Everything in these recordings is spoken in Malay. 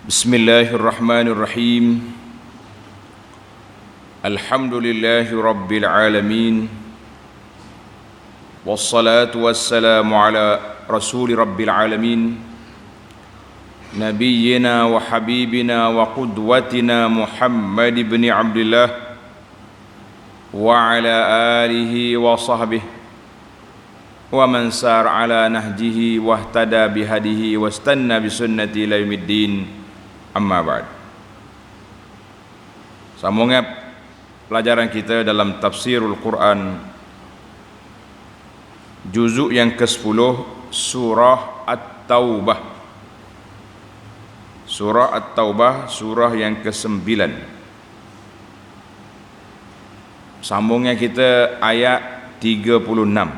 Bismillahirrahmanirrahim. Alhamdulillahi rabbil alamin. Wassalatu wassalamu ala rasuli rabbil alamin, nabiyyina wa habibina wa qudwatina Muhammad ibn Abdullah wa ala alihi wa sahbihi wa man sar ala nahjihi wa ihtada bihadihi wa istanna bisunnati ila yaumiddin. Amma ba'd. Sambungan pelajaran kita dalam tafsirul Quran juzuk yang ke-10, surah At-Taubah. Surah At-Taubah, surah yang ke-9. Sambungnya kita ayat 36.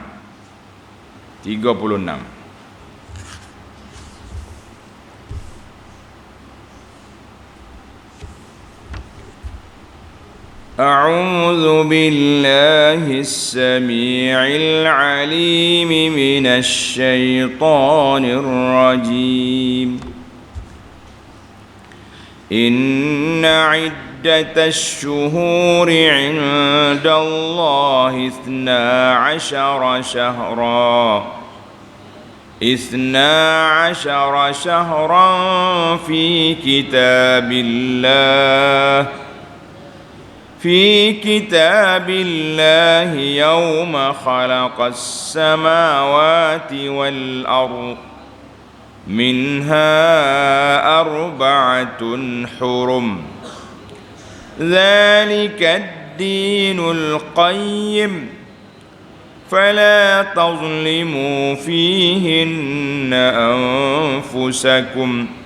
أعوذ بالله السميع العليم من الشيطان الرجيم. إن عدة الشهور عند الله 12 شهرا في كتاب الله يوم خلق السماوات والأرض منها 4 حرم ذلك الدين القيم فلا تظلموا فيهن أنفسكم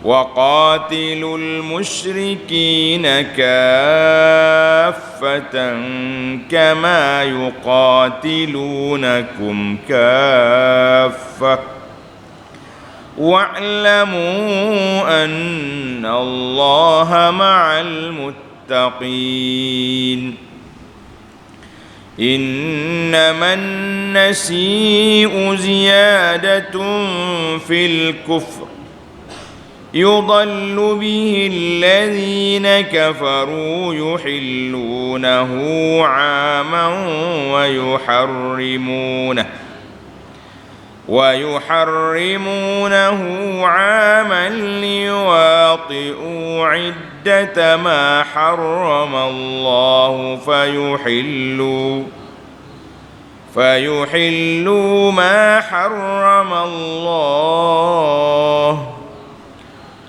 وقاتلوا المشركين كافة كما يقاتلونكم كافة واعلموا أن الله مع المتقين. إنما النسيء زيادة في الكفر يضل به الذين كفروا يحلونه عاما ويحرمونه عاما ليواطئوا عدة ما حرم الله فيحلوا ما حرم الله.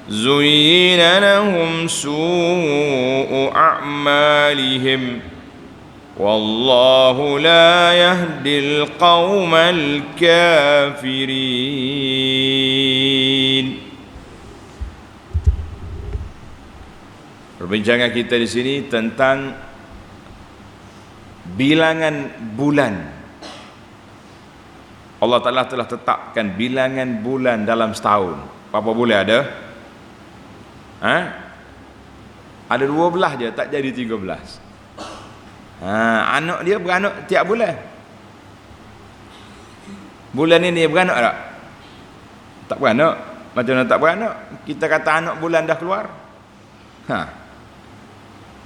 زين لهم سوء أعمالهم والله لا يهدي القوم الكافرين. Perbincangan kita di sini tentang bilangan bulan. Allah Ta'ala telah tetapkan bilangan bulan dalam setahun. Berapa bulan ada? Ada 12 je, tak jadi 13. Anak dia beranak tiap bulan. Bulan ini beranak tak? Tak beranak. Macam mana tak beranak? Kita kata anak bulan dah keluar.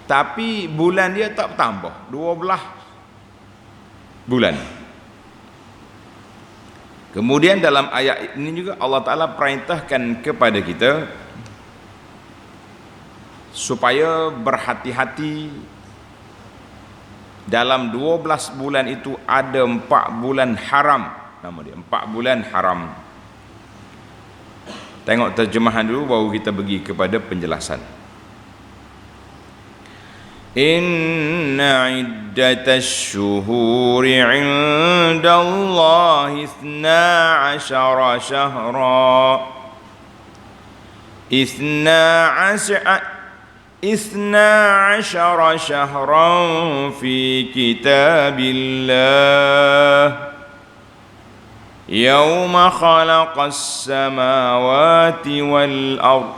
Tapi bulan dia tak bertambah, 12 bulan. Kemudian dalam ayat ini juga Allah Ta'ala perintahkan kepada kita supaya berhati-hati. Dalam 12 bulan itu ada 4 bulan haram. Nama dia 4 bulan haram. Tengok terjemahan dulu baru kita pergi kepada penjelasan. Inna iddatash syuhuri 'indallahi 12 syahra 12 شهرا في كتاب الله يوم خلق السماوات والأرض.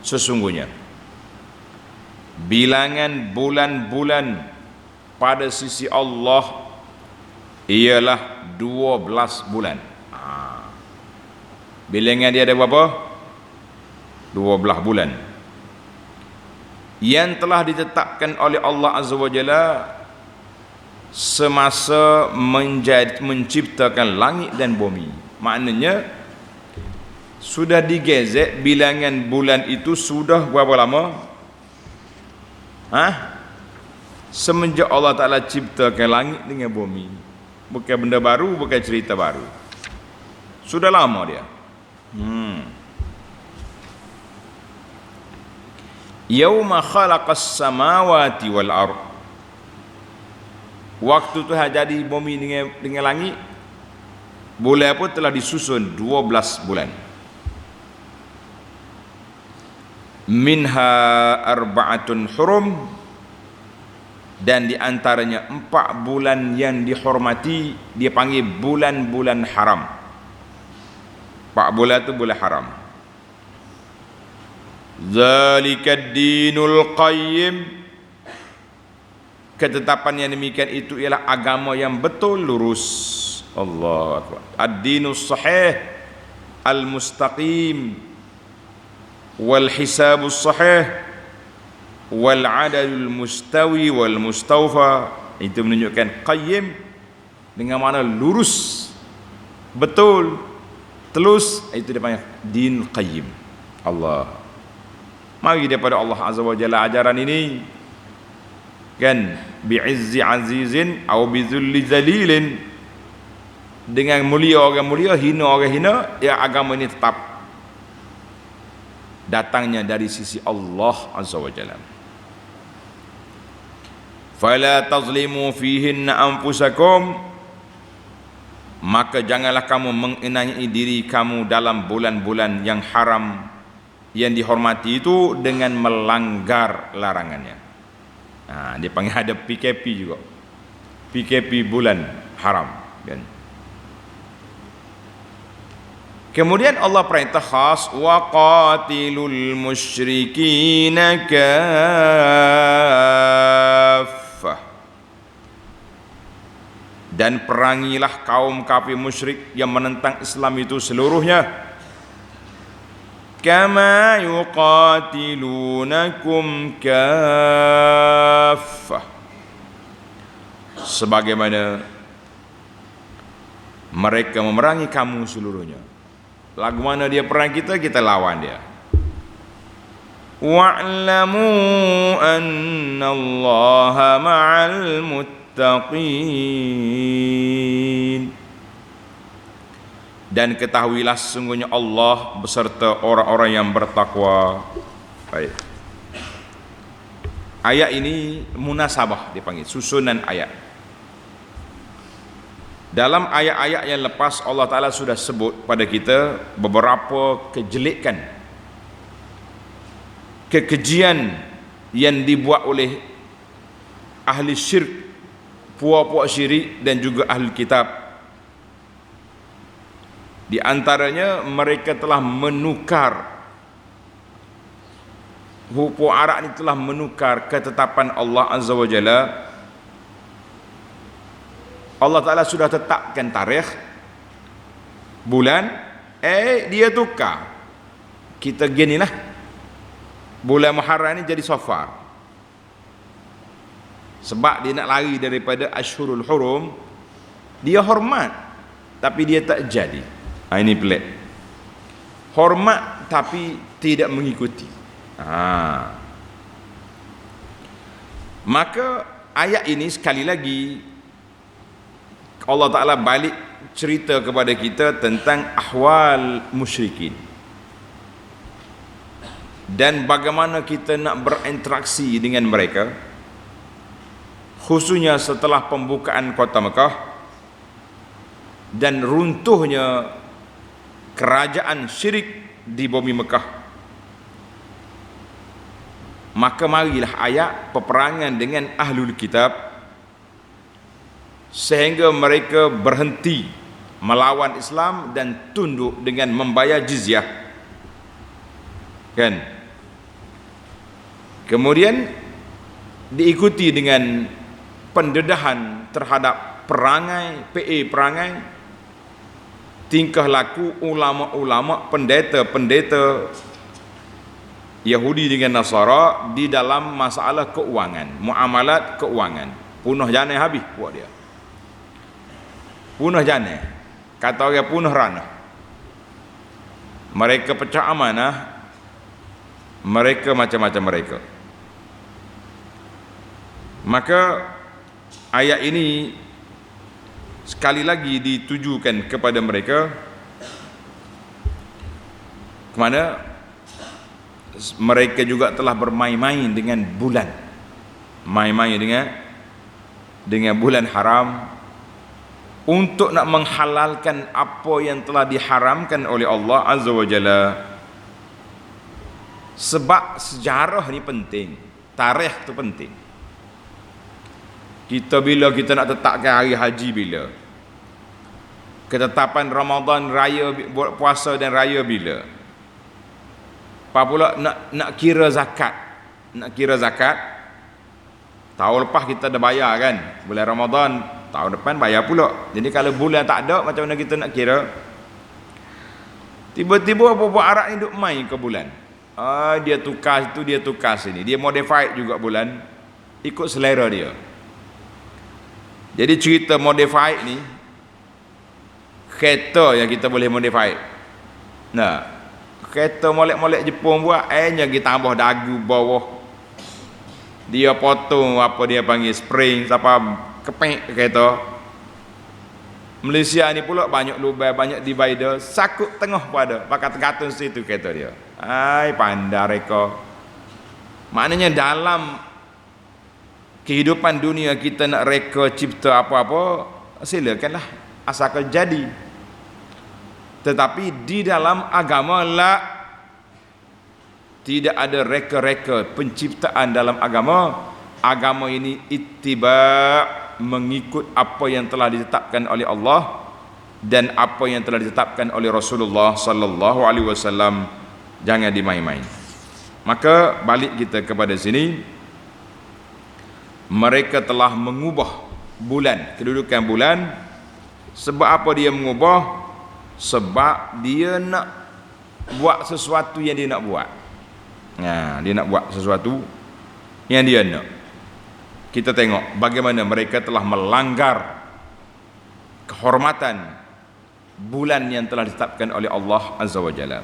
Sesungguhnya bilangan bulan-bulan pada sisi Allah ialah 12 bulan. Bilangan dia ada berapa? 12 bulan yang telah ditetapkan oleh Allah Azza wa Jalla semasa menciptakan langit dan bumi. Maknanya sudah digezek bilangan bulan itu sudah berapa lama? Semenjak Allah Ta'ala ciptakan langit dengan bumi. Bukan benda baru, bukan cerita baru. Sudah lama dia. Yauma khalaqas samawati wal ard. Waktu Tuhan jadi bumi dengan langit, bulan pun telah disusun 12 bulan. Minha arba'atun hurum, dan di antaranya 4 bulan yang dihormati, dia panggil bulan-bulan haram. 4 bulan itu bulan haram. Zalikad dinul qayyim, ketetapan yang demikian itu ialah agama yang betul lurus. Allah Akbar. Ad-dinus sahih al-mustaqim wal hisabus sahih wal adalul mustawi wal mustawfa. Itu menunjukkan qayyim dengan makna lurus, betul, telus. Itu dia panggil din qayyim. Allah, mari daripada Allah Azza wa Jalla ajaran ini kan, bi'izzi azizin atau bizulli zalilin, dengan mulia orang mulia, hina orang hina. Ya, agama ini tetap datangnya dari sisi Allah Azza wa Jalla. Fala tazlimu fihinna anfusakum, maka janganlah kamu mengenai diri kamu dalam bulan-bulan yang haram, yang dihormati itu dengan melanggar larangannya. Dia panggil ada PKP juga. PKP bulan haram kan. Kemudian Allah perintah khas, wa qatilul musyrikina kaffah, dan perangilah kaum kafir musyrik yang menentang Islam itu seluruhnya. Kama yuqatilunakum kaffah, sebagaimana mereka memerangi kamu seluruhnya. Lagu mana dia perang kita, kita lawan dia. Wa'lamu annallaha ma'al muttaqin, dan ketahuilah sesungguhnya Allah beserta orang-orang yang bertakwa. Baik. Ayat ini munasabah dipanggil, susunan ayat. Dalam ayat-ayat yang lepas Allah Ta'ala sudah sebut pada kita beberapa kejelekan, kekejian yang dibuat oleh ahli syirk, puak-puak syirik dan juga ahli kitab. Di antaranya mereka telah menukar, hukum Arab ini telah menukar ketetapan Allah Azza wa Jalla. Allah Ta'ala sudah tetapkan tarikh, bulan, dia tukar. Kita ginilah, bulan Muharram ini jadi Safar. Sebab dia nak lari daripada Ashhurul Hurum, dia hormat tapi dia tak jadi. Ini pelik. Hormat tapi tidak mengikuti. Maka ayat ini sekali lagi Allah Ta'ala balik cerita kepada kita tentang ahwal musyrikin dan bagaimana kita nak berinteraksi dengan mereka, khususnya setelah pembukaan kota Mekah dan runtuhnya kerajaan syirik di bumi Mekah. Maka marilah ayat peperangan dengan ahlul kitab sehingga mereka berhenti melawan Islam dan tunduk dengan membayar jizyah kan. Kemudian diikuti dengan pendedahan terhadap perangai tingkah laku ulama-ulama, pendeta-pendeta Yahudi dengan Nasara di dalam masalah keuangan, muamalat keuangan. Punah jana habis buat dia. Punah jana. Kata orang punah ranah. Mereka pecah amanah. Mereka macam-macam mereka. Maka ayat ini sekali lagi ditujukan kepada mereka ke mana mereka juga telah bermain-main dengan bulan, main-main dengan bulan haram untuk nak menghalalkan apa yang telah diharamkan oleh Allah Azza wa Jalla. Sebab sejarah ni penting, tarikh tu penting. Bila kita nak tetapkan hari haji bila, ketetapan Ramadan raya, puasa dan raya bila, apa pula nak kira zakat. Nak kira zakat, tahun lepas kita dah bayar kan, bulan Ramadan, tahun depan bayar pula. Jadi kalau bulan tak ada, macam mana kita nak kira? Tiba-tiba buat Arab ni duk main ke bulan. Dia tukar itu, dia tukar sini, dia modify juga bulan ikut selera dia. Jadi cerita modify ni, kereta yang kita boleh modify. Nah, kereta molek-molek Jepun buat, kita tambah dagu bawah, dia potong apa dia panggil spring sampai kepek kereta. Malaysia ni pula banyak lubang, banyak divider, sakut tengah pun ada, pakai tergantung situ kereta dia. Pandai mereka. Maknanya dalam kehidupan dunia kita nak reka cipta apa-apa, silakanlah, asalkan jadi. Tetapi di dalam agama tidak ada reka-reka penciptaan dalam agama. Agama ini ittiba', mengikut apa yang telah ditetapkan oleh Allah dan apa yang telah ditetapkan oleh Rasulullah sallallahu alaihi wasallam. Jangan dimain-main. Maka balik kita kepada sini, mereka telah mengubah bulan, kedudukan bulan. Sebab apa dia mengubah? Sebab dia nak buat sesuatu yang dia nak buat. Dia nak buat sesuatu yang dia nak. Kita tengok bagaimana mereka telah melanggar kehormatan bulan yang telah ditetapkan oleh Allah Azza wa Jalla.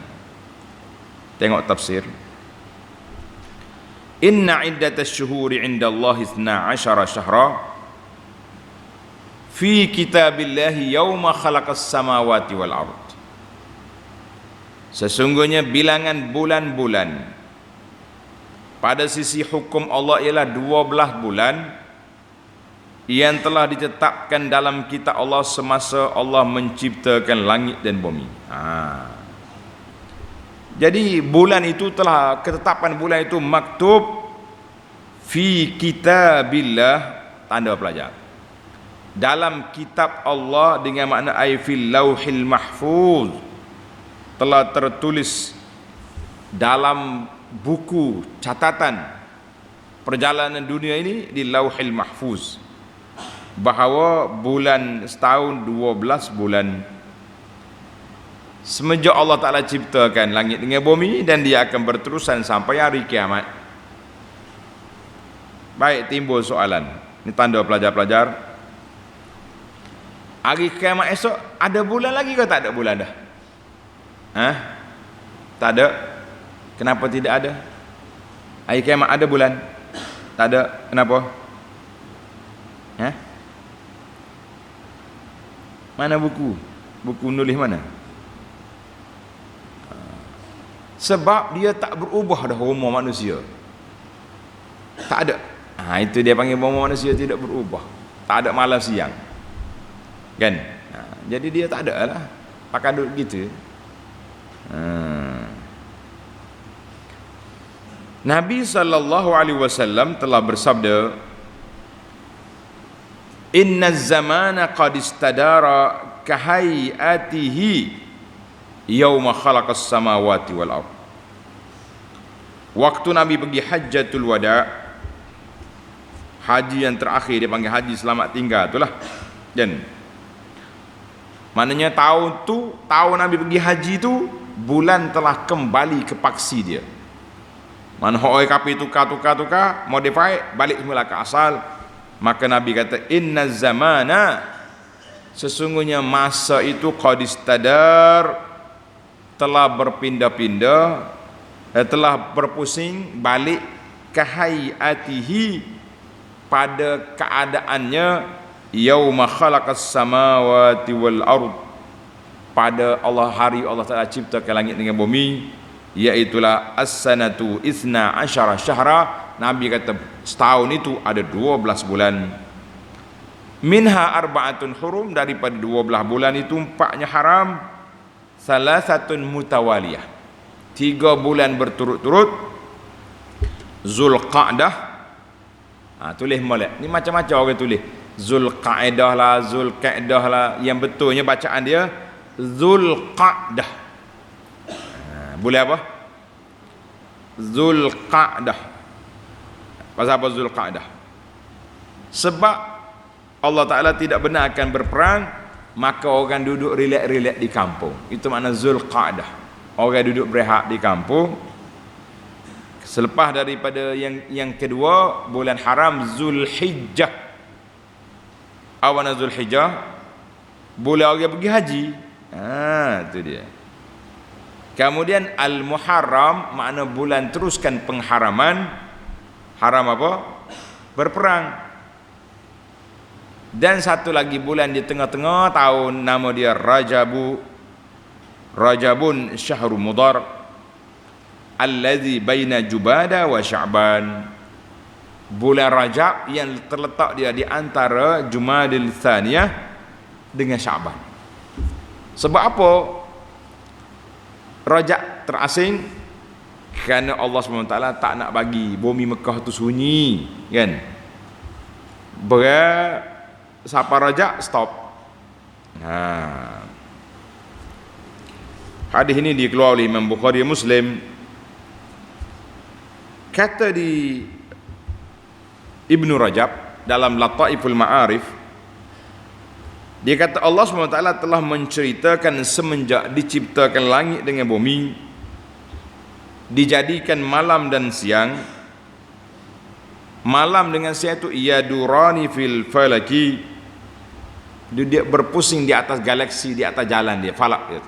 Tengok tafsir. Inna iddatash syuhuri 'inda Allah 12 syahra fi kitabillahi yauma khalaqas samawati wal ard. Sesungguhnya bilangan bulan-bulan pada sisi hukum Allah ialah 12 bulan yang telah ditetapkan dalam kitab Allah semasa Allah menciptakan langit dan bumi. Jadi bulan itu telah, ketetapan bulan itu maktub fi kitabillah, tanda pelajar, dalam kitab Allah, dengan makna ay fil lauhil mahfuz, telah tertulis dalam buku catatan perjalanan dunia ini di lauhil mahfuz, bahawa bulan setahun 12 bulan semenjak Allah Ta'ala ciptakan langit dengan bumi, dan dia akan berterusan sampai hari kiamat. Baik, timbul soalan. Ini tanda pelajar-pelajar. Hari kiamat esok ada bulan lagi ke tak ada bulan dah? Tak ada. Kenapa tidak ada? Hari kiamat ada bulan? Tak ada. Kenapa? Mana buku? Buku nulis mana? Sebab dia tak berubah dah rumah manusia. Tak ada. Itu dia panggil rumah manusia tidak berubah. Tak ada malam siang. Kan? Jadi dia tak ada lah. Pakai duduk gitu. Nabi SAW telah bersabda, Inna zamana qad istadara kahayatihi yauma khalaqas samawati wal ard. Waktu Nabi pergi hajjatul wada', haji yang terakhir, dia panggil haji selamat tinggal itulah. Dan Maknanya tahun Nabi pergi haji tu, bulan telah kembali ke paksi dia. Mana hoi kapi tukar, modify, balik semula ke asal. Maka Nabi kata, inna zamana, sesungguhnya masa itu qad istadar, telah berpindah-pindah, telah berpusing balik ke hayatihi, pada keadaannya yauma khalaqas samawati wal ard, pada hari Allah Ta'ala ciptakan langit dengan bumi, iaitulah as-sanatu isna asyara syahra. Nabi kata setahun itu ada 12 bulan. Minha arba'atun hurum, daripada 12 bulan itu 4-nya haram. Salasatun mutawaliyah, 3 bulan berturut-turut. Zulqa'dah, tulis molek ni macam-macam orang tulis, Zulqa'dah lah, Zulqa'dah lah. Yang betulnya bacaan dia Zulqa'dah. Boleh apa? Zulqa'dah. Pasal apa Zulqa'dah? Sebab Allah Ta'ala tidak benar akan berperang, maka orang duduk relax-relax di kampung. Itu makna Zulqa'dah. Orang duduk berehat di kampung. Selepas daripada yang kedua, bulan haram Zulhijjah. Awana Zulhijjah, bulan orang pergi haji. Itu dia. Kemudian Al-Muharram, makna bulan teruskan pengharaman. Haram apa? Berperang. Dan satu lagi bulan di tengah-tengah tahun, nama dia Rajabun Syahrul Mudhar, allazi baina Jumada wa Sya'ban. Bulan Rajab yang terletak dia di antara Jumadil Thaniyah dengan Sya'ban. Sebab apa Rajab terasing? Kerana Allah SWT tak nak bagi bumi Mekah tu sunyi, kan? Siapa Rajab stop. Hadis ini dikeluar oleh Imam Bukhari Muslim. Kata di Ibnu Rajab dalam Lataiful Ma'arif, dia kata Allah SWT telah menceritakan semenjak diciptakan langit dengan bumi, dijadikan malam dan siang. Malam dengan siang itu yadurani fil falaki, dia berpusing di atas galaksi, di atas jalan dia, falak dia.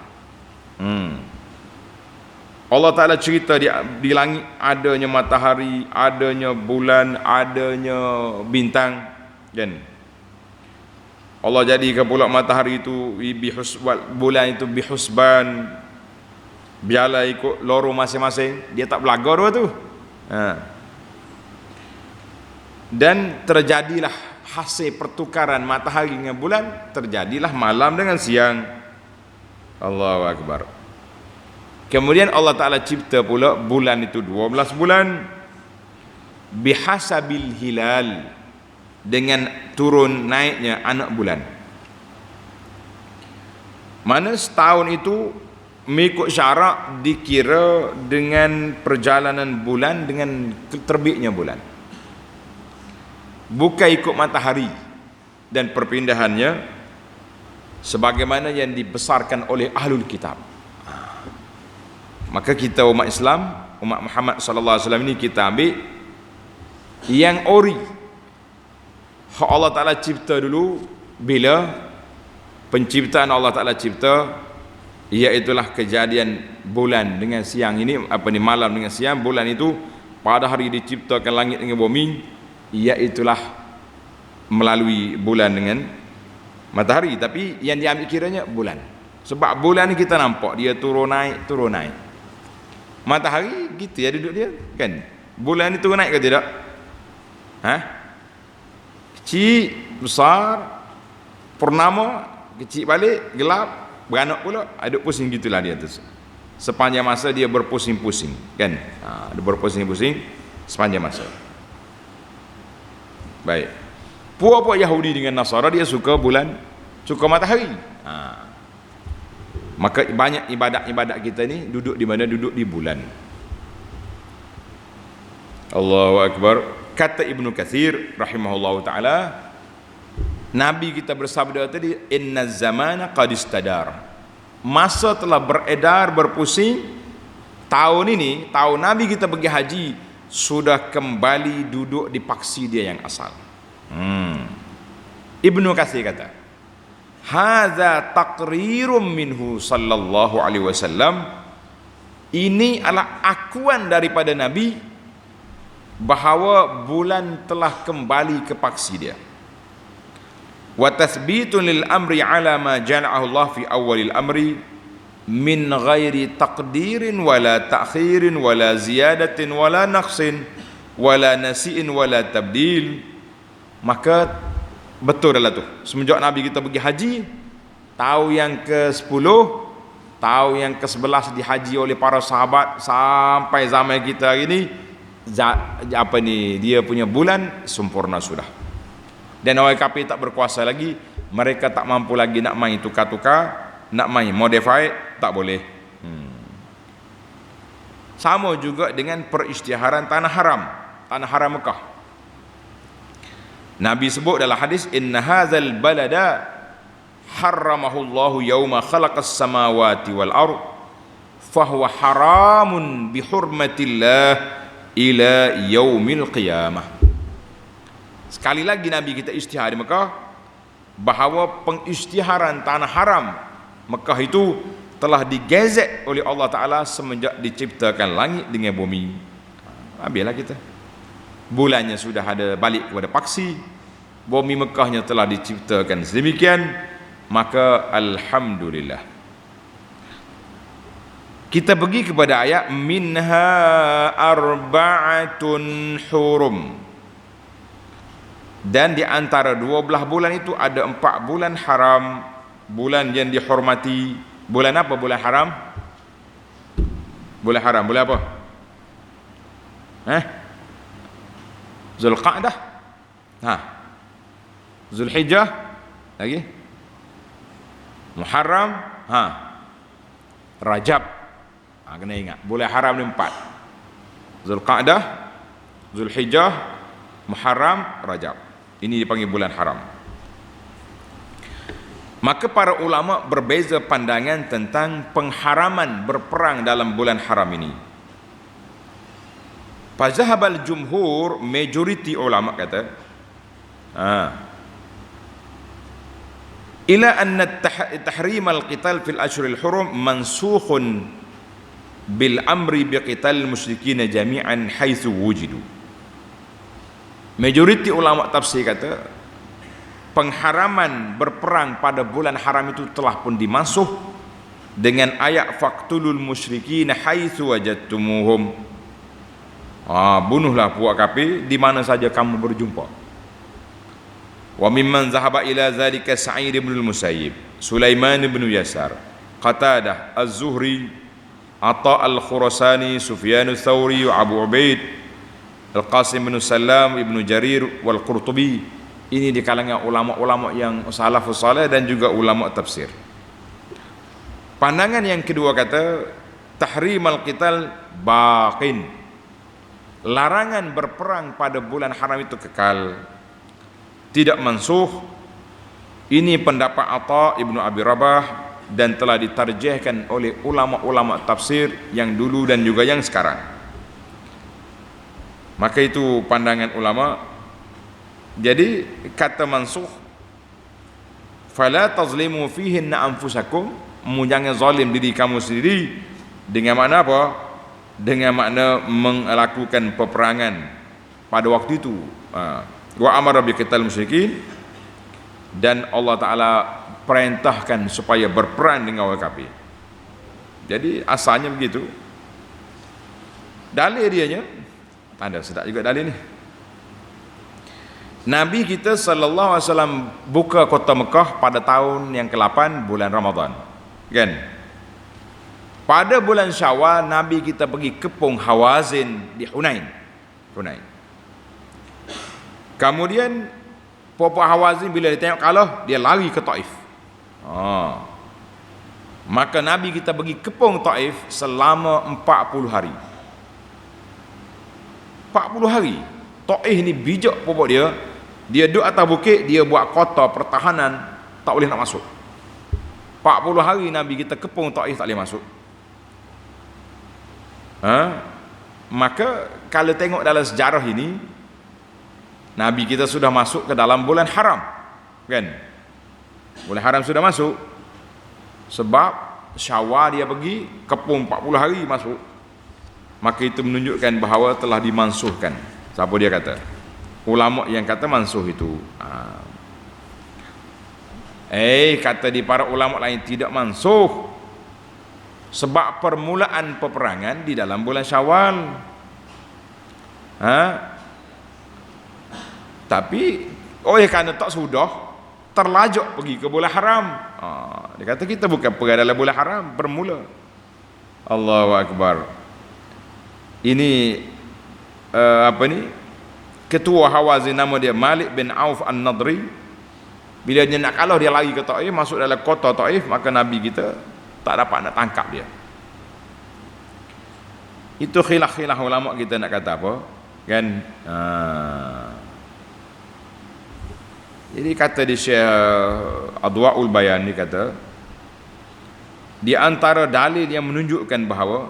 Allah Ta'ala cerita di langit adanya matahari, adanya bulan, adanya bintang, kan? Allah jadikan pula matahari itu bulan itu bihusban, biarlah ikut lorong masing-masing, dia tak belaga dua tu. Dan terjadilah hasil pertukaran matahari dengan bulan, terjadilah malam dengan siang. Allahu Akbar. Kemudian Allah Ta'ala cipta pula bulan itu 12 bulan bihasabil hilal, dengan turun naiknya anak bulan. Mana setahun itu mengikut syarak dikira dengan perjalanan bulan, dengan terbitnya bulan, bukan ikut matahari dan perpindahannya sebagaimana yang dibesarkan oleh ahlul kitab. Maka kita umat Islam, umat Muhammad sallallahu alaihi wasallam ini, kita ambil yang ori. Hak Allah Ta'ala cipta dulu, bila penciptaan Allah Ta'ala cipta, iaitulah kejadian bulan dengan siang ini, malam dengan siang. Bulan itu pada hari diciptakan langit dengan bumi, iaitulah melalui bulan dengan matahari. Tapi yang diambil kiranya bulan, sebab bulan ni kita nampak dia turun naik. Matahari gitu ya duduk dia, kan? Bulan ni turun naik ke tidak? Kecil, besar, purnama, kecil balik, gelap, beranak pula, duduk pusing gitulah dia tu. Sepanjang masa dia berpusing-pusing, kan? Dia berpusing-pusing sepanjang masa. Baik. Puak-puak Yahudi dengan Nasara, dia suka bulan, suka matahari. Maka banyak ibadat-ibadat kita ni duduk di mana? Duduk di bulan. Allahu Akbar. Kata Ibnu Katsir rahimahullahu ta'ala, Nabi kita bersabda tadi, inna zamana qad istadar. Masa telah beredar, berpusing. Tahun ini, tahun Nabi kita pergi haji, sudah kembali duduk di paksi dia yang asal. Ibnu Katsir kata, hadza taqrirum minhu sallallahu alaihi wasallam. Ini adalah akuan daripada Nabi bahawa bulan telah kembali ke paksi dia. Wa tathbitun lil amri ala ma jala'ahu Allah fi awalil amri min ghairi taqdirin wala ta'khirin wala ziyadatin wala naqsin wala nasi'in wala tabdil. Maka betul adalah tu, semenjak Nabi kita pergi haji, tahun yang ke-10, tahun yang ke-11 dihaji oleh para sahabat sampai zaman kita hari ni, dia punya bulan sempurna sudah. Dan orang kafir tak berkuasa lagi, mereka tak mampu lagi nak main tukar-tukar, nak main modify, tak boleh. Sama juga dengan perisytiharan tanah haram Mekah. Nabi sebut dalam hadis, inna hadzal balada harramahullahu yauma khalaqas samawati wal ard fahuwa haramun bihurmatillah ila yaumil qiyamah. Sekali lagi Nabi kita isytihar di Mekah bahawa pengisytiharan tanah haram Mekah itu telah digezet oleh Allah Ta'ala semenjak diciptakan langit dengan bumi. Habislah kita, bulannya sudah ada balik kepada paksi, bumi Mekahnya telah diciptakan sedemikian, maka alhamdulillah. Kita pergi kepada ayat minha arba'atun hurum. Dan di antara 12 bulan itu ada 4 bulan haram, bulan yang dihormati. Bulan apa bulan haram? Bulan haram, bulan apa? Zulqa'dah, Zulhijjah, lagi Muharram, Rajab. Kena ingat, bulan haram ni 4. Zulqa'dah, Zulhijjah, Muharram, Rajab. Ini dipanggil bulan haram. Maka para ulama berbeza pandangan tentang pengharaman berperang dalam bulan haram ini. Fazhabal jumhur, majority ulama kata, ila anna tahrim al-qital fil ashhuril hurum mansukhun bil amri biqital musyrikin jami'an haitsu wujidu. Majoriti ulama tafsir kata pengharaman berperang pada bulan haram itu telah pun dimansuh dengan ayat faqtulul musyrikin haitsu wajadtumuhum. Bunuhlah puak kafir di mana saja kamu berjumpa. Wa mimman zahaba ila zalika Sa'id ibn al-Musayyib, Sulaiman ibn Yasar, Qatadah, Az-Zuhri, Atha al-Khurasani, Sufyan ats-Tsauri, Abu Ubaid, Al-Qasim bin Salam, Ibnu Jarir wal Qurtubi. Ini di kalangan ulama-ulama yang salafus saleh dan juga ulama tafsir. Pandangan yang kedua kata tahrimal qital baqin. Larangan berperang pada bulan haram itu kekal, tidak mansuh. Ini pendapat Atha Ibnu Abi Rabah dan telah ditarjihkan oleh ulama-ulama tafsir yang dulu dan juga yang sekarang. Maka itu pandangan ulama. Jadi kata mansuh, fala tazlimu fihinna anfusakum, jangan zalim diri kamu sendiri. Dengan makna apa? Dengan makna melakukan peperangan pada waktu itu. Wa amara biqital musyrikin, dan Allah Ta'ala perintahkan supaya berperang dengan orang kafir. Jadi asalnya begitu. Dalil dianya ada sedap juga dalil ni. Nabi kita sallallahu alaihi wasallam buka kota Mekah pada tahun yang ke-8 bulan Ramadan. Kan? Pada bulan Syawal Nabi kita pergi kepung Hawazin di Hunain. Kemudian puak Hawazin bila dia tengok kalah, dia lari ke Taif. Maka Nabi kita pergi kepung Taif selama 40 hari. 40 hari. Taif ni bijak pokok dia. Dia duduk atas bukit, dia buat kota pertahanan, tak boleh nak masuk. 40 hari Nabi kita kepung Taif, tak boleh masuk. Maka kalau tengok dalam sejarah ini, Nabi kita sudah masuk ke dalam bulan haram, kan? Bulan haram sudah masuk. Sebab Syawal dia pergi, kepung 40 hari masuk. Maka itu menunjukkan bahawa telah dimansuhkan. Siapa dia kata? Ulama yang kata mansuh itu. Kata di para ulama lain tidak mansuh. Sebab permulaan peperangan di dalam bulan Syawal. Tapi oleh kerana tak sudah, terlajak pergi ke bulan haram. Dia kata kita bukan pergi dalam bulan haram bermula. Allahu Akbar. Ini ketua Hawazin, nama dia Malik bin Auf An-Nadri. Bila dia nak kalah, dia lari ke Taif, masuk dalam kota Taif, maka Nabi kita tak dapat nak tangkap dia. Itu khilaf-khilaf ulama kita nak kata apa, kan? Jadi kata di Syekh Adwa'ul Bayan ni, kata di antara dalil yang menunjukkan bahawa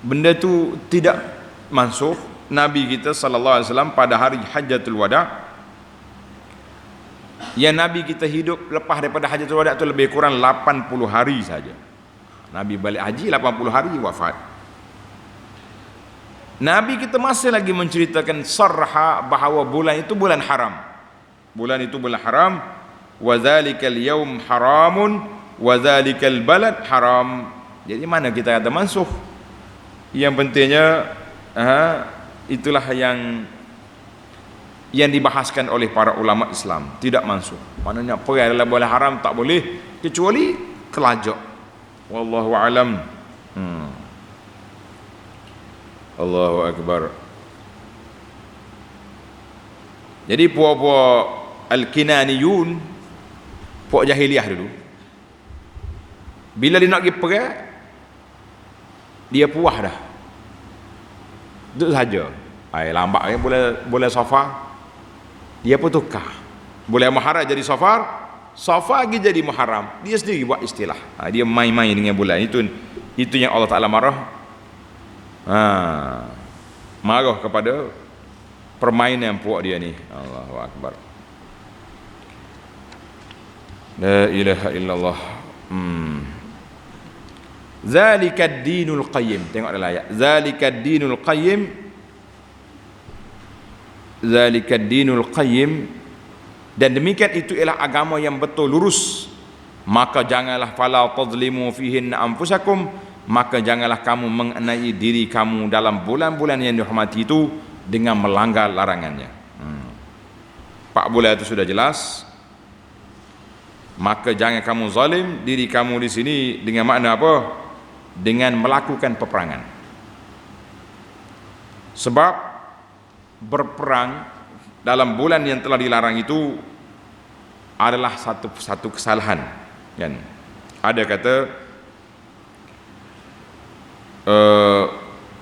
benda tu tidak mansuh, Nabi kita sallallahu alaihi wasallam pada hari Hajjatul Wada', yang Nabi kita hidup lepas daripada Hajjatul Wada' tu lebih kurang 80 hari saja. Nabi balik haji 80 hari wafat. Nabi kita masih lagi menceritakan sarha bahawa bulan itu bulan haram. Bulan itu bulan haram. Wa dzalikal yaum haramun wa dzalikal balad haram. Jadi mana kita kata mansuh? Yang pentingnya itulah yang dibahaskan oleh para ulama Islam, tidak mansuh. Maknanya pergi dalam bulan haram tak boleh kecuali kelajak. Wallahu alam. Allahu Akbar. Jadi puak-puak Al-Kinaniyun, puak jahiliah dulu, bila dia nak pergi perang, dia puas dah, itu saja. Lambat boleh Safar, dia pun tukar. Boleh Muharram jadi Safar, Safar lagi jadi Muharram. Dia sendiri buat istilah. Dia main-main dengan bulan. Itu yang Allah Ta'ala marah. Marah kepada permainan puak dia ni. Allahu Akbar. La ilaha illallah. Zalikad dinul qayyim. Tengok dalam ayat. Zalikad dinul qayyim. Zalikad dinul qayyim. Dan demikian itu ialah agama yang betul lurus. Maka janganlah fala tazlimu fihin anfusakum, maka janganlah kamu mengenai diri kamu dalam bulan-bulan yang dihormati itu dengan melanggar larangannya. 4 bulan itu sudah jelas. Maka jangan kamu zalim diri kamu di sini dengan makna apa? Dengan melakukan peperangan. Sebab berperang dalam bulan yang telah dilarang itu adalah satu kesalahan, kan? Ada kata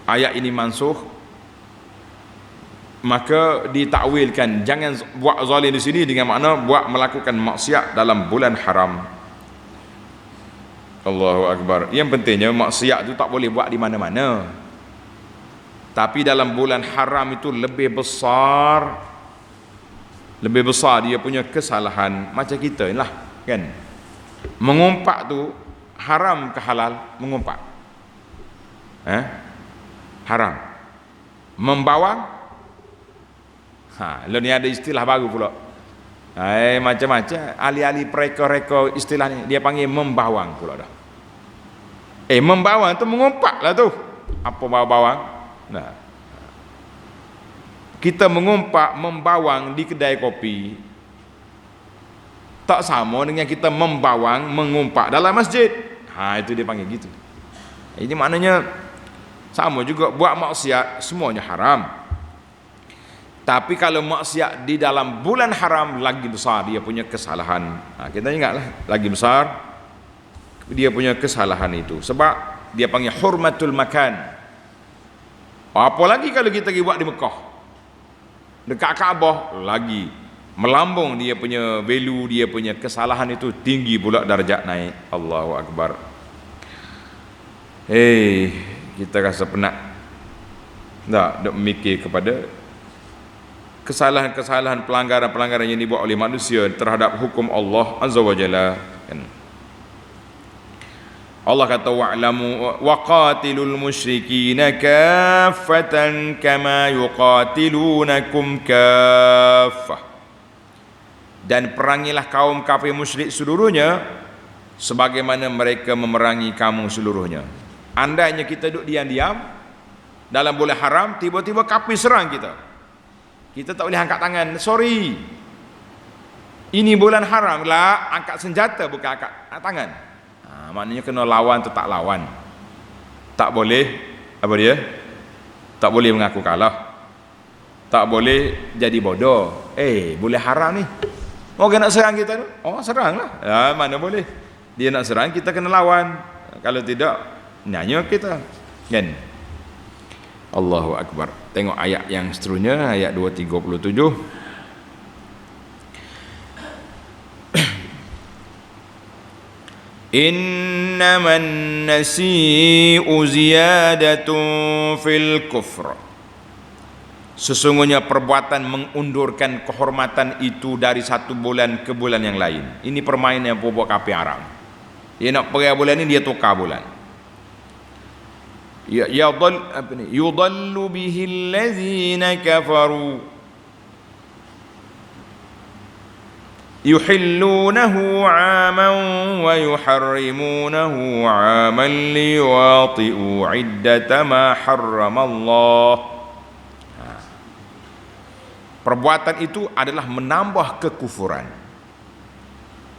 ayat ini mansuh, maka ditakwilkan jangan buat zalim di sini dengan makna buat melakukan maksiat dalam bulan haram. Allahu Akbar. Yang pentingnya maksiat itu tak boleh buat di mana-mana, tapi dalam bulan haram itu lebih besar dia punya kesalahan. Macam kita ni lah, kan? Mengumpat tu haram ke halal? Mengumpat haram. Membawang, lalu ni ada istilah baru pula. Macam-macam ahli-ahli reka-reka istilah ni, dia panggil membawang pula dah. Membawang tu mengumpat lah tu. Apa bawang? Nah, kita mengumpat, membawang di kedai kopi tak sama dengan kita membawang, mengumpat dalam masjid. Itu dia panggil gitu. Ini maknanya sama juga, buat maksiat semuanya haram. Tapi kalau maksiat di dalam bulan haram, lagi besar dia punya kesalahan. Kita ingatlah, lagi besar dia punya kesalahan itu. Sebab dia panggil hurmatul makan. Apalagi kalau kita pergi buat di Mekah. dekat Kaabah lagi melambung dia punya value, dia punya kesalahan itu tinggi pula darjat naik. Allahu Akbar. Kita rasa penat tak memikir kepada kesalahan-kesalahan, pelanggaran-pelanggaran yang dibuat oleh manusia terhadap hukum Allah Azza wa Jalla, kan? Allah kata wa'lamu waqatilul musyrikina kaffatan kama yuqatilunakum kaffah, dan perangilah kaum kafir musyrik seluruhnya sebagaimana mereka memerangi kamu seluruhnya. Andainya kita duduk diam-diam dalam bulan haram, tiba-tiba kafir serang kita, kita tak boleh angkat tangan, sorry, ini bulan haram lah, angkat senjata bukan angkat tangan. Maknanya kena lawan atau tak lawan, tak boleh apa dia, tak boleh mengaku kalah, tak boleh jadi bodoh. Boleh haram ni, orang nak serang kita tu, seranglah, mana boleh, dia nak serang kita kena lawan, kalau tidak nyanyi kita, kan? Allahu Akbar. Tengok ayat yang seterusnya, ayat 237. Innaman nasi'u ziyadatun fil kufr, sesungguhnya perbuatan mengundurkan kehormatan itu dari satu bulan ke bulan yang lain. Ini permainan yang buat kafir Arab. Dia nak pergi bulan ini, dia tukar bulan. Yudallu bihi allazina kafaru yuhillunahu 'aman wa yuharrimunahu 'aman liwati'u 'iddata ma harramallah. Perbuatan itu adalah menambah kekufuran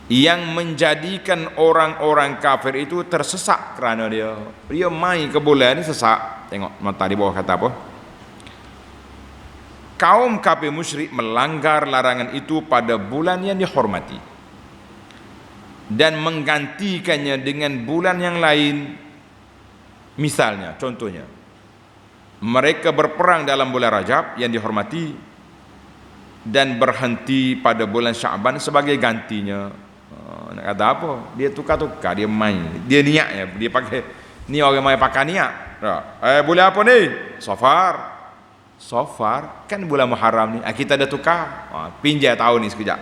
yang menjadikan orang-orang kafir itu tersesat kerana dia main ke bulan ni sesat. Tengok mata di bawah kata apa? Kaum kafir musyrik melanggar larangan itu pada bulan yang dihormati dan menggantikannya dengan bulan yang lain. Misalnya, contohnya, mereka berperang dalam bulan Rajab yang dihormati dan berhenti pada bulan Syaban sebagai gantinya. Nak kata apa? Dia tukar-tukar, dia main, dia niat ya, dia pakai ni, orang main pakai niat. Bulan apa ni? Safar kan bulan Muharram ni, kita dah tukar, pinjam tahun ni sekejap.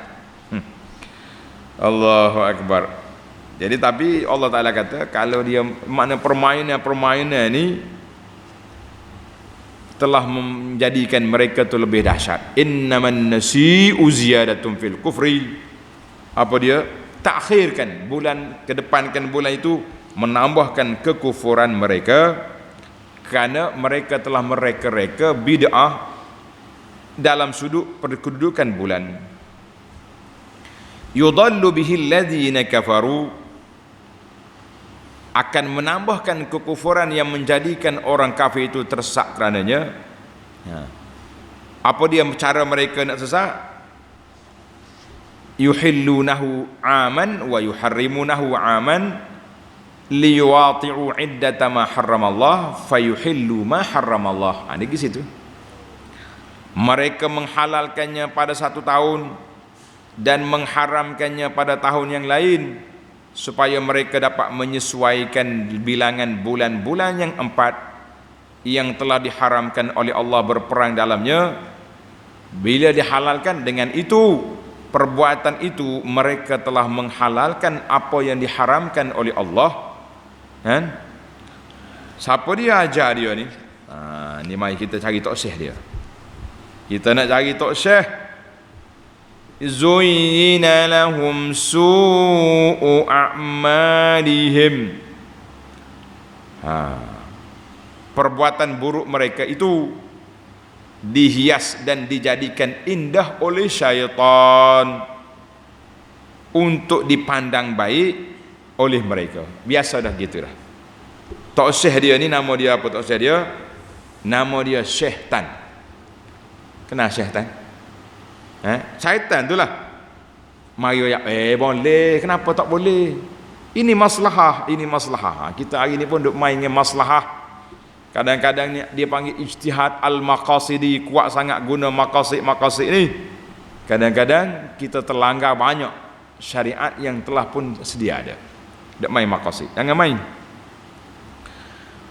Allahu Akbar. Jadi tapi Allah Ta'ala kata, kalau dia makna permainan ni telah menjadikan mereka tu lebih dahsyat. Innaman nasi'u ziyadatun fil kufri, apa dia? Takhirkan bulan, kedepankan bulan itu, menambahkan kekufuran mereka, kerana mereka telah mereka-reka bid'ah dalam sudut perkedudukan bulan. Yudallu bihi allazina kafaru, akan menambahkan kekufuran yang menjadikan orang kafir itu tersesat kerananya. Apa dia cara mereka nak sesat? Yuhillunahu 'aman wa yuharrimunahu 'aman liwati'u 'iddata ma harramallah fayuhillu ma harramallah. Ini ke situ. Mereka menghalalkannya pada satu tahun dan mengharamkannya pada tahun yang lain, supaya mereka dapat menyesuaikan bilangan bulan-bulan yang 4 yang telah diharamkan oleh Allah berperang dalamnya. Bila dihalalkan, dengan itu, perbuatan itu, mereka telah menghalalkan apa yang diharamkan oleh Allah. Kan? Siapa dia ajar dia ni? Ni mari kita cari tok syekh dia. Kita nak cari tok syekh. Zuyyina lahum su'u a'malihim. Perbuatan buruk mereka itu dihias dan dijadikan indah oleh syaitan untuk dipandang baik oleh mereka. Biasa dah gitu dah. Tok syekh dia ni, nama dia apa tok syekh dia? Nama dia Syekh Tan. Kenal Syekh Tan? Syaitan tu lah. Mari ya, boleh, kenapa tak boleh? Ini maslahah, ini maslahah. Kita hari ni pun duk main dengan maslahah. Kadang-kadang dia panggil ijtihad al-maqasidi, kuat sangat guna maqasid ni. Kadang-kadang kita terlanggar banyak syariat yang telah pun sedia ada. Tak main maqasid, jangan main.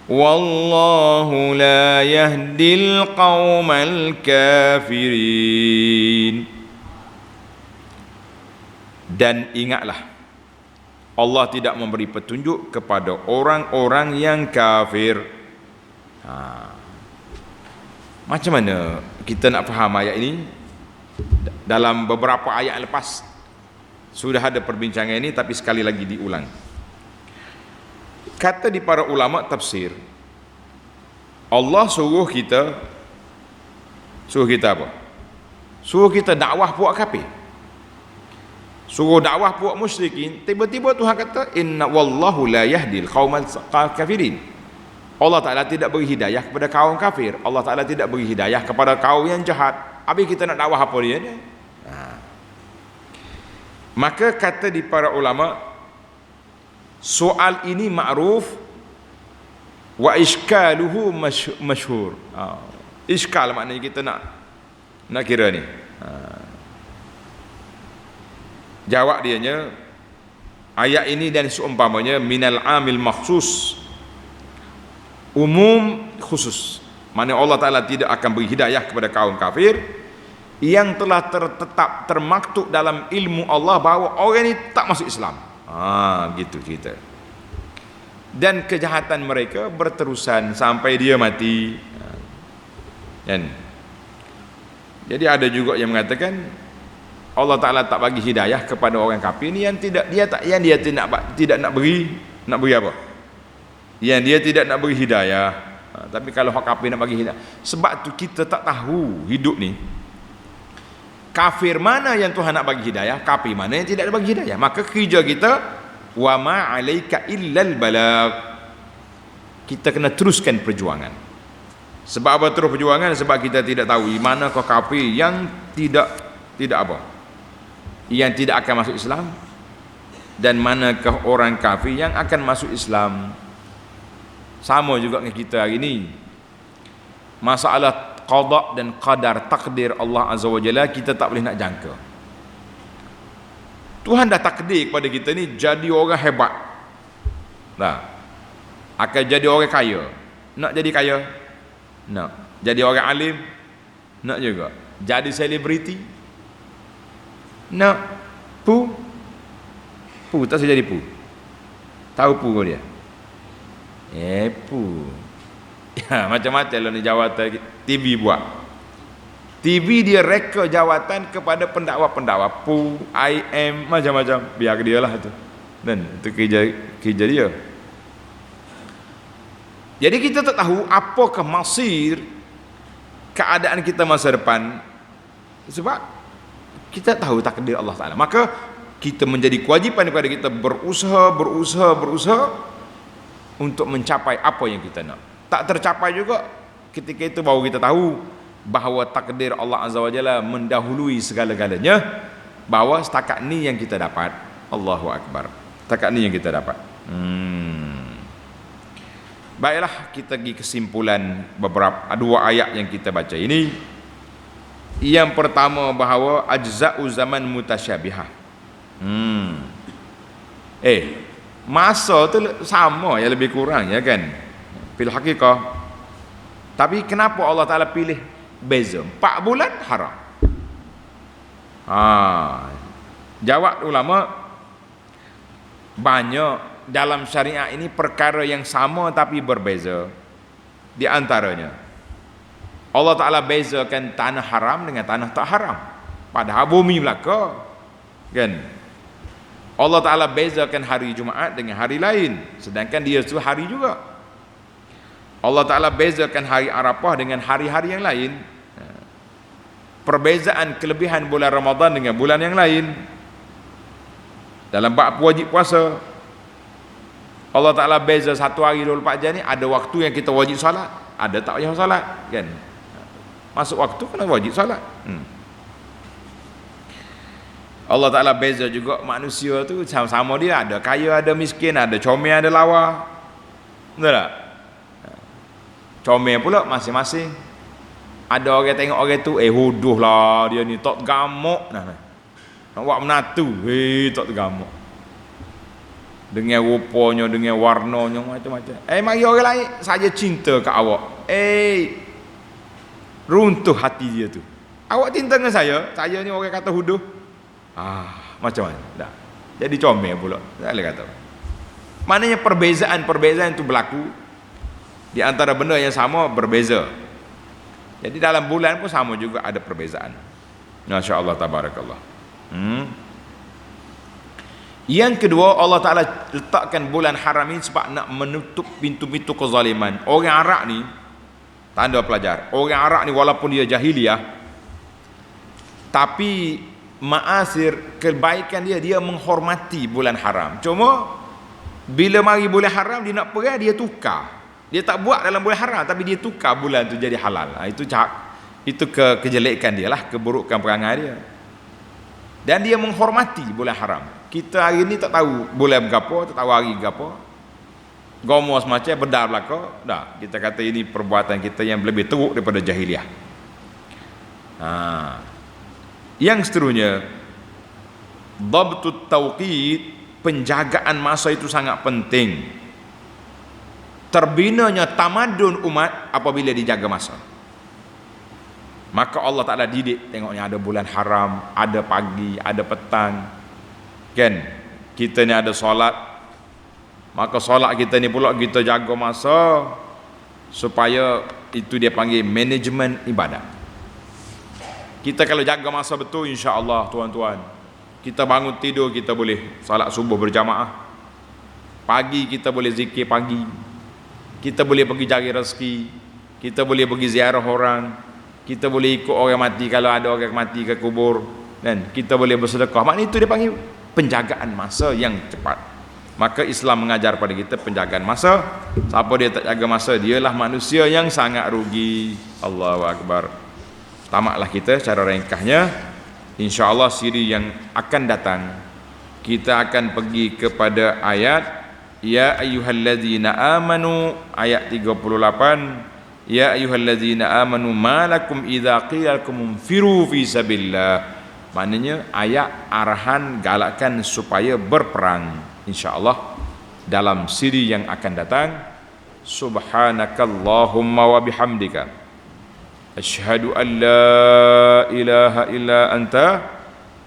Wallahu la yahdil qaumal kafirin. Dan ingatlah, Allah tidak memberi petunjuk kepada orang-orang yang kafir. Macam mana kita nak faham ayat ini? Dalam beberapa ayat lepas sudah ada perbincangan ini, tapi sekali lagi diulang. Kata di para ulama tafsir, Allah suruh kita apa? Suruh kita dakwah puak kafir, suruh dakwah puak musyrikin. Tiba-tiba Tuhan kata inna wallahu la yahdil qaumal kafirin. Allah Ta'ala tidak beri hidayah kepada kaum kafir. Allah Ta'ala tidak beri hidayah kepada kaum yang jahat. Habis kita nak dakwah apa dia ni? Maka kata di para ulama, soal ini ma'ruf wa iskaluhu masyhur. Iskal maknanya kita nak kira ni. Jawab dianya, ayat ini dan seumpamanya minal amil makhsus, umum khusus. Mana Allah Ta'ala tidak akan beri hidayah kepada kaum kafir yang telah tertetap, termaktub dalam ilmu Allah bahawa orang ini tak masuk Islam. Gitu cerita. Dan kejahatan mereka berterusan sampai dia mati. Kan? Jadi ada juga yang mengatakan Allah Ta'ala tak bagi hidayah kepada orang kafir ni yang tidak nak beri apa? Yang dia tidak nak beri hidayah. Tapi kalau hak kafir nak bagi hidayah, sebab tu kita tak tahu hidup ni kafir mana yang Tuhan nak bagi hidayah, kafir mana yang tidak nak bagi hidayah. Maka kerja kita wa ma 'alaika illal balagh. Kita kena teruskan perjuangan. Sebab apa terus perjuangan? Sebab kita tidak tahu di manakah kafir yang tidak apa? Yang tidak akan masuk Islam, dan manakah orang kafir yang akan masuk Islam. Sama juga dengan kita hari ini. Masalah qada dan qadar, takdir Allah Azza wa Jalla, kita tak boleh nak jangka. Tuhan dah takdir kepada kita ni jadi orang hebat. Akan jadi orang kaya. Nak jadi kaya? Nak. Jadi orang alim? Nak juga. Jadi selebriti? Nak. Pu tak saya jadi pu. Tahu pu kau dia? Pu. Ya, macam-macam lah ni jawatan TV buat. TV dia reka jawatan kepada pendakwa-pendakwa, pu, IM, macam-macam. Biar dia lah tu. Dan itu kerja dia. Jadi kita tak tahu apakah masir keadaan kita masa depan, sebab kita tahu takdir Allah Ta'ala. Maka kita menjadi kewajipan kepada kita berusaha untuk mencapai apa yang kita nak. Tak tercapai juga, ketika itu baru kita tahu bahawa takdir Allah Azza wa Jalla mendahului segala-galanya, bahawa setakat ni yang kita dapat. Allahu Akbar. Setakat ni yang kita dapat. Baiklah, kita pergi kesimpulan dua ayat yang kita baca ini. Yang pertama, bahawa ajza'u zaman mutasyabihah. Masa tu sama ya, lebih kurang ya kan, fil haqiqah. Tapi kenapa Allah Ta'ala pilih beza 4 bulan haram? Jawab ulama, banyak dalam syariat ini perkara yang sama tapi berbeza. Di antaranya Allah Ta'ala bezakan tanah haram dengan tanah tak haram, padahal bumi belaka kan. Allah Ta'ala bezakan hari Jumaat dengan hari lain, sedangkan dia itu hari juga. Allah Ta'ala bezakan hari Arafah dengan hari-hari yang lain. Perbezaan kelebihan bulan Ramadan dengan bulan yang lain. Dalam bab wajib puasa, Allah Ta'ala beza 1 hari 24 jam ni, ada waktu yang kita wajib salat, ada tak wajib salat kan. Masuk waktu kena wajib salat. Allah Ta'ala beza juga manusia tu sama-sama dia, ada kaya, ada miskin, ada comel, ada lawa. Betul tak? comel pula masing-masing. Ada orang tengok orang tu, huduh lah dia ni tak gamuk. Nah. Nak buat menatu, tak tergamuk. Dengan rupanya, dengan warnanya macam-macam. Mari orang lain saja cinta kat awak. Runtuh hati dia tu. Awak cinta dengan saya ni orang kata huduh. Macam mana? Dah. Jadi comel pula. Tak boleh kata. Maknanya perbezaan itu berlaku di antara benda yang sama berbeza. Jadi dalam bulan pun sama juga ada perbezaan. Masya-Allah tabarakallah. Yang kedua, Allah Ta'ala letakkan bulan haram ini sebab nak menutup pintu-pintu kezaliman. Orang Arab ni, tanda pelajar, orang Arab ni walaupun dia jahiliyah, tapi ma'asir kebaikan dia menghormati bulan haram. Cuma bila mari bulan haram dia nak perang, dia tukar. Dia tak buat dalam bulan haram, tapi dia tukar bulan tu jadi halal. Itu kejelekan dia lah, keburukan perangai dia. Dan dia menghormati bulan haram. Kita hari ni tak tahu bulan berapa, tak tahu hari berapa. Gomo semacam bedar belaka, dah. Kita kata ini perbuatan kita yang lebih teruk daripada jahiliah. Yang seterusnya, dhabtut tauqit, penjagaan masa itu sangat penting. Terbinanya tamadun umat apabila dijaga masa. Maka Allah Ta'ala didik, tengoknya ada bulan haram, ada pagi, ada petang. Kan? Kita ni ada solat. Maka solat kita ni pula kita jaga masa supaya itu dia panggil manajemen ibadat. Kita kalau jaga masa betul, insya-Allah tuan-tuan, kita bangun tidur kita boleh salat subuh berjamaah. Pagi kita boleh zikir pagi. Kita boleh pergi cari rezeki. Kita boleh pergi ziarah orang. Kita boleh ikut orang mati kalau ada orang mati ke kubur. Dan kita boleh bersedekah. Maknanya itu dia panggil penjagaan masa yang cepat. Maka Islam mengajar pada kita penjagaan masa. Siapa dia tak jaga masa, dialah manusia yang sangat rugi. Allahu Akbar. Tamatlah kita secara ringkasnya. InsyaAllah siri yang akan datang kita akan pergi kepada ayat Ya ayyuhalladzina amanu, ayat 38. Ya ayyuhalladzina amanu malakum idza qila lakum unfiru fi sabilillah. Maknanya ayat arahan galakkan supaya berperang, insyaallah dalam siri yang akan datang. Subhanakallahumma wa bihamdika asyhadu an la ilaha illa anta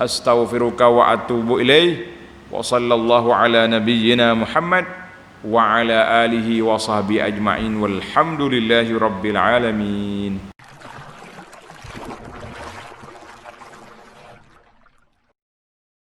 astaghfiruka wa atubu ilaih. Wa sallallahu ala nabiyyina Muhammad wa ala alihi wa sahbihi ajma'in walhamdulillahi rabbil alamin.